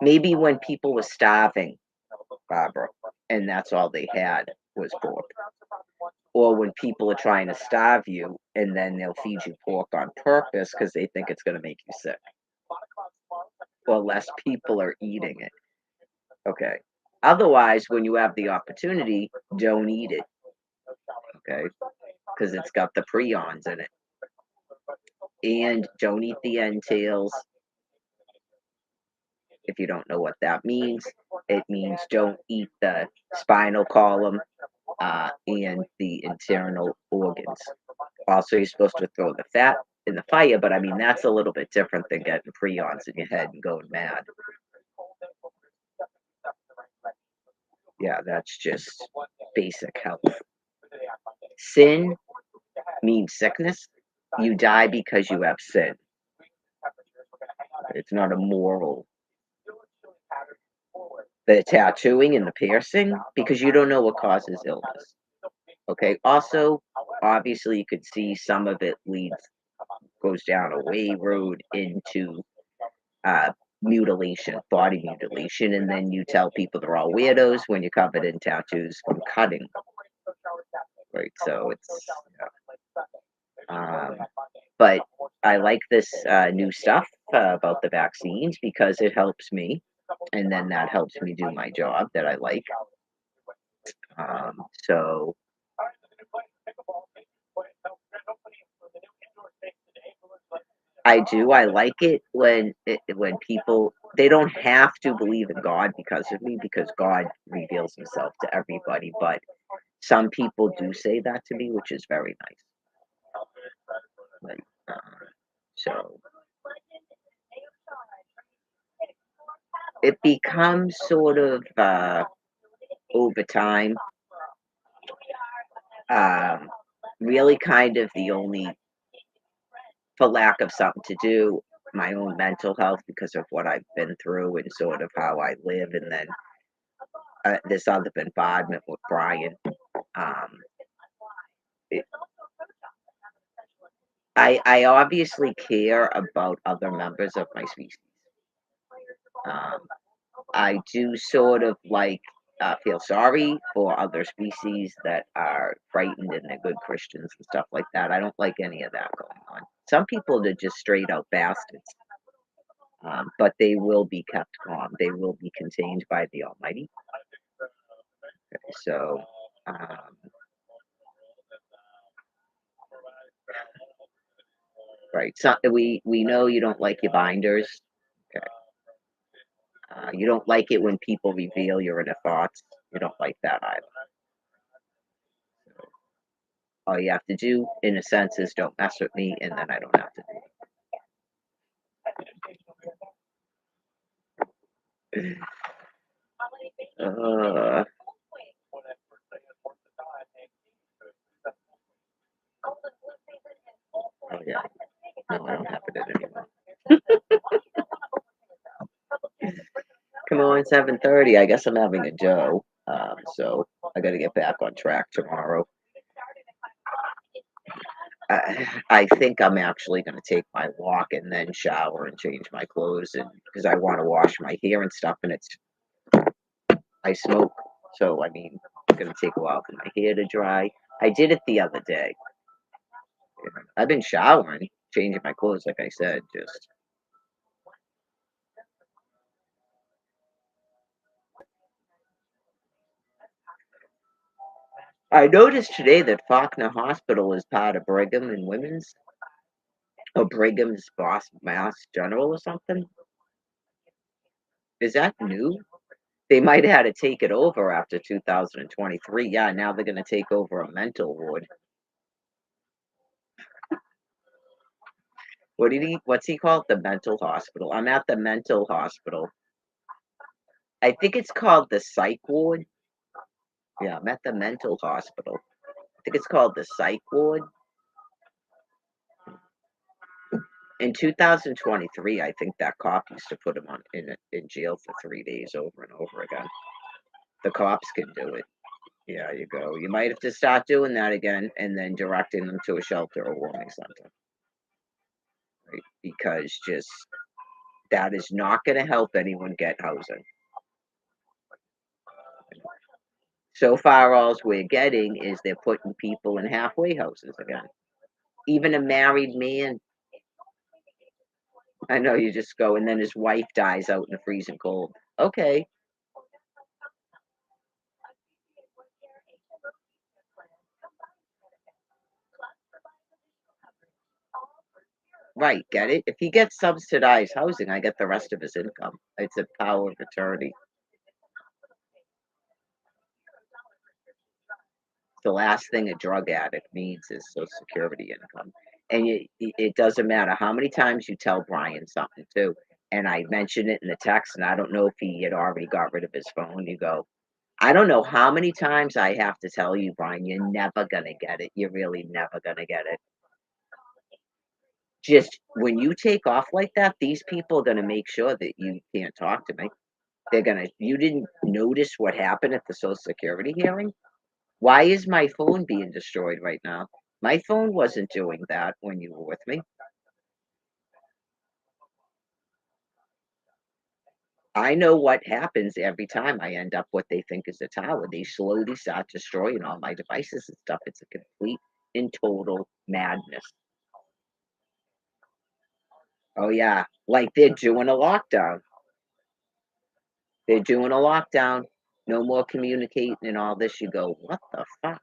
Maybe when people were starving, Barbara, and that's all they had was pork. Or when people are trying to starve you and then they'll feed you pork on purpose because they think it's going to make you sick. Or less people are eating it. Okay. Otherwise, when you have the opportunity, don't eat it. Okay. Because it's got the prions in it. And don't eat the entails. If you don't know what that means, it means don't eat the spinal column and the internal organs. Also, you're supposed to throw the fat in the fire, but I mean, that's a little bit different than getting prions in your head and going mad. Yeah, that's just basic health. Sin means sickness. You die because you have sin. It's not a moral. The tattooing and the piercing, because you don't know what causes illness. Okay. Also, obviously, you could see some of it goes down a way road into uh, mutilation, body mutilation, and then you tell people they're all weirdos when you're covered in tattoos from cutting. Right. So it's. But I like this new stuff about the vaccines because it helps me, and then that helps me do my job that I like. So I do. I like it when people they don't have to believe in God because of me because God reveals Himself to everybody. But some people do say that to me, which is very nice. Like, so it becomes sort of over time, really kind of the only, for lack of something to do, my own mental health because of what I've been through and sort of how I live, and then this other bombardment with Brian. Um, it, I obviously care about other members of my species. Um, I do sort of like feel sorry for other species that are frightened and they're good Christians and stuff like that. I don't like any of that going on. Some people are just straight out bastards, but they will be kept calm. They will be contained by the Almighty. So, right. So we know you don't like your binders. Okay. You don't like it when people reveal your inner thoughts. You don't like that either. All you have to do, in a sense, is don't mess with me, and then I don't have to do it. Oh yeah. No, I don't have it anymore. Come on, 7:30. I guess I'm having a Joe. So I got to get back on track tomorrow. I think I'm actually going to take my walk and then shower and change my clothes, and because I want to wash my hair and stuff, and I smoke, so I mean, it's going to take a while for my hair to dry. I did it the other day. I've been showering, changing my clothes, like I said, just. I noticed today that Faulkner Hospital is part of Brigham and Women's, or Brigham's Mass General or something. Is that new? They might have had to take it over after 2023. Yeah, now they're going to take over a mental ward. What's he called? The mental hospital. I'm at the mental hospital. I think it's called the psych ward. Yeah, I'm at the mental hospital. I think it's called the psych ward. In 2023, I think that cop used to put him in jail for 3 days over and over again. The cops can do it. Yeah, you go. You might have to start doing that again and then directing them to a shelter or warming center. Right? Because just That is not going to help anyone get housing. So far, all we're getting is they're putting people in halfway houses again. Even a married man, I know you just go, and then his wife dies out in the freezing cold. Okay, right, get it? If he gets subsidized housing, I get the rest of his income. It's a power of attorney. The last thing a drug addict needs is Social Security income. And it doesn't matter how many times you tell Brian something too. And I mentioned it in the text, and I don't know if he had already got rid of his phone. You go, I don't know how many times I have to tell you, Brian, you're never gonna get it. You're really never gonna get it. Just when you take off like that, these people are gonna make sure that you can't talk to me. They're gonna, you didn't notice what happened at the Social Security hearing? Why is my phone being destroyed right now? My phone wasn't doing that when you were with me. I know what happens every time I end up what they think is a tower. They slowly start destroying all my devices and stuff. It's a complete and total madness. Oh yeah, like they're doing a lockdown. They're doing a lockdown. No more communicating and all this. You go, what the fuck?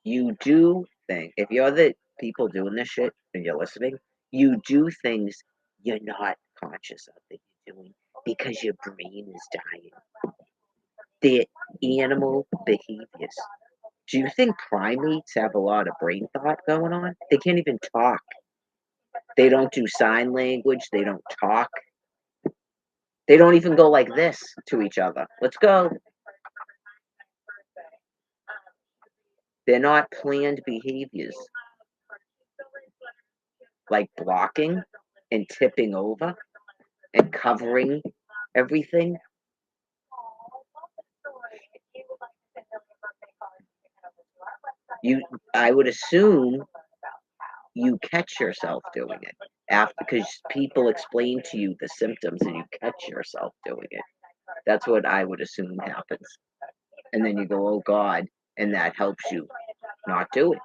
You do think if you're the people doing this shit and you're listening, you do things you're not conscious of that you're doing because your brain is dying. The animal behaviors. Do you think primates have a lot of brain thought going on? They can't even talk. They don't do sign language. They don't talk. They don't even go like this to each other. Let's go. They're not planned behaviors like blocking and tipping over and covering everything. You, I would assume you catch yourself doing it after because people explain to you the symptoms and you catch yourself doing it. That's what I would assume happens. And then you go, oh God, and that helps you not do it.